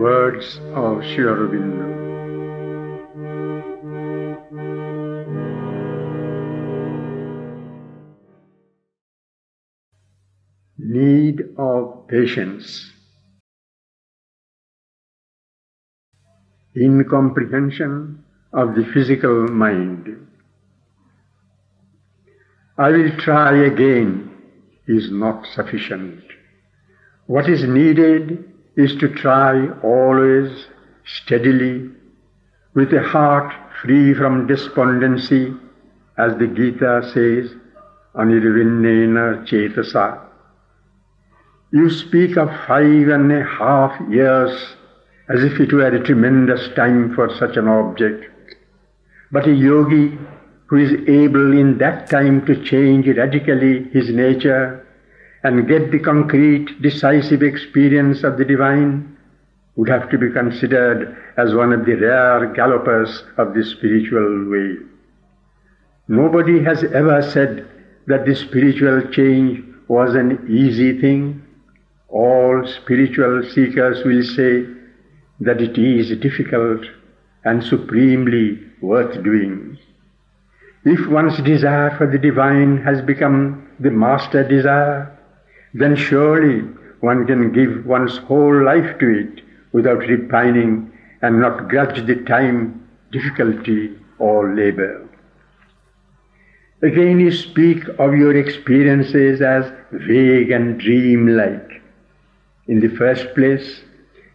words of Aurobindo. Need of patience. Incomprehension of the physical mind. I will try again is not sufficient. What is needed is to try always, steadily, with a heart free from despondency, as the Gita says, Anirvinnena Chetasa. You speak of 5.5 years as if it were a tremendous time for such an object. But a yogi who is able in that time to change radically his nature and get the concrete, decisive experience of the divine would have to be considered as one of the rare gallopers of the spiritual way. Nobody has ever said that the spiritual change was an easy thing. All spiritual seekers will say that it is difficult and supremely worth doing. If one's desire for the divine has become the master desire, then surely one can give one's whole life to it without repining and not grudge the time, difficulty, or labor. Again you speak of your experiences as vague and dream-like. In the first place,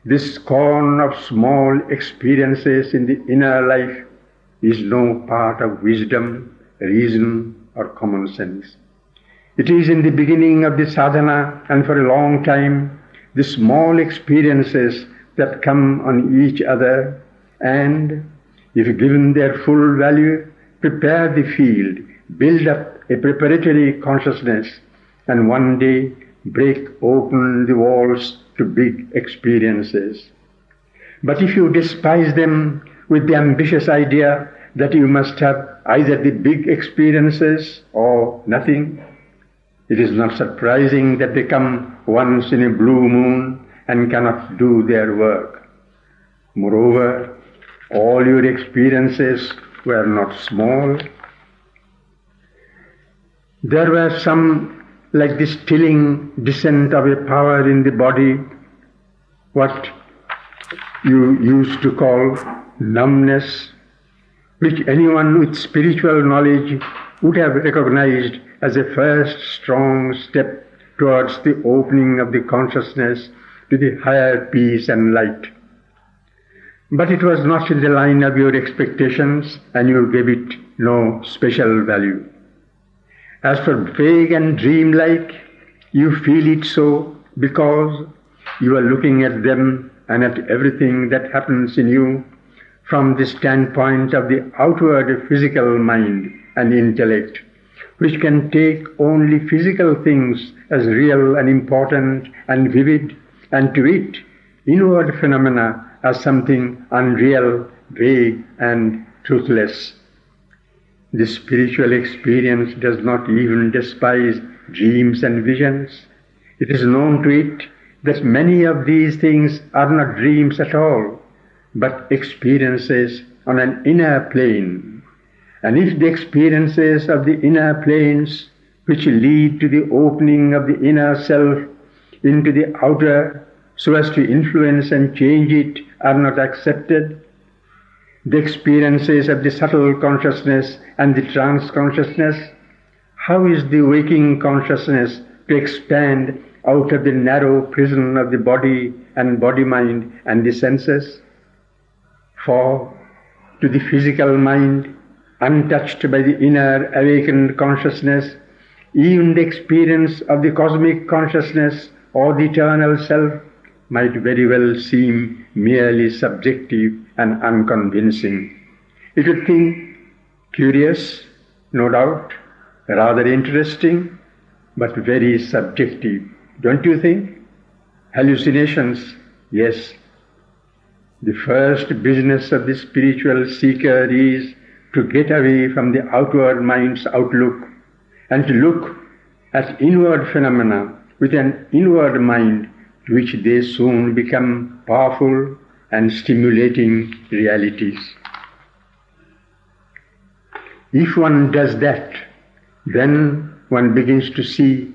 this scorn of small experiences in the inner life is no part of wisdom, reason, or common sense. It is in the beginning of the sadhana and for a long time the small experiences that come on each other and, if given their full value, prepare the field, build up a preparatory consciousness, and one day break open the walls to big experiences. But if you despise them with the ambitious idea that you must have either the big experiences or nothing, it is not surprising that they come once in a blue moon and cannot do their work. Moreover, all your experiences were not small. There were some like the stilling descent of a power in the body, what you used to call numbness, which anyone with spiritual knowledge would have recognized as a first strong step towards the opening of the consciousness to the higher peace and light. But it was not in the line of your expectations, and you gave it no special value. As for vague and dreamlike, you feel it so because you are looking at them and at everything that happens in you from the standpoint of the outward physical mind and intellect, which can take only physical things as real and important and vivid, and to it, inward phenomena as something unreal, vague, and truthless. The spiritual experience does not even despise dreams and visions. It is known to it that many of these things are not dreams at all, but experiences on an inner plane. And if the experiences of the inner planes, which lead to the opening of the inner self into the outer, so as to influence and change it, are not accepted, the experiences of the subtle consciousness and the trance consciousness, how is the waking consciousness to expand out of the narrow prison of the body and body-mind and the senses? For to the physical mind, untouched by the inner awakened consciousness, even the experience of the cosmic consciousness or the eternal self might very well seem merely subjective and unconvincing. It would think curious, no doubt, rather interesting, but very subjective. Don't you think? Hallucinations, yes. The first business of the spiritual seeker is to get away from the outward mind's outlook and to look at inward phenomena with an inward mind, which they soon become powerful and stimulating realities. If one does that, then one begins to see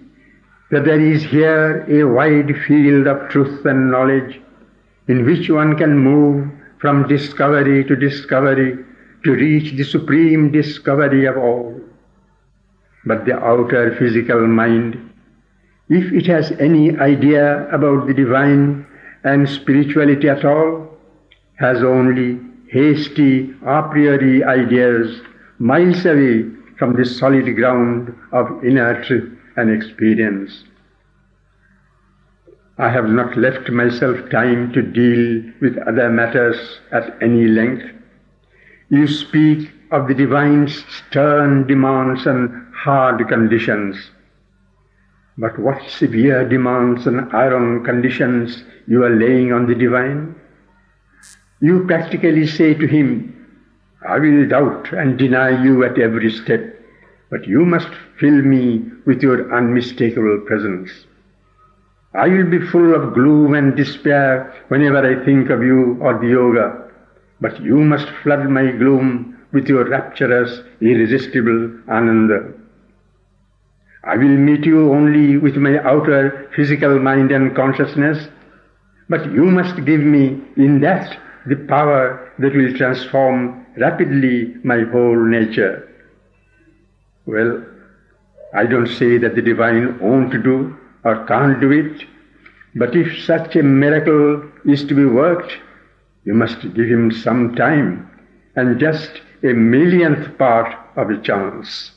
that there is here a wide field of truth and knowledge in which one can move from discovery to reach the supreme discovery of all. But the outer physical mind, if it has any idea about the divine and spirituality at all, has only hasty a priori ideas miles away from the solid ground of inner truth and experience. I have not left myself time to deal with other matters at any length. You speak of the divine's stern demands and hard conditions. But what severe demands and iron conditions you are laying on the divine? You practically say to him, I will doubt and deny you at every step, but you must fill me with your unmistakable presence. I will be full of gloom and despair whenever I think of you or the yoga, but you must flood my gloom with your rapturous, irresistible ananda. I will meet you only with my outer physical mind and consciousness, but you must give me in that the power that will transform rapidly my whole nature. Well, I don't say that the divine won't do or can't do it, but if such a miracle is to be worked, you must give him some time and just a millionth part of a chance.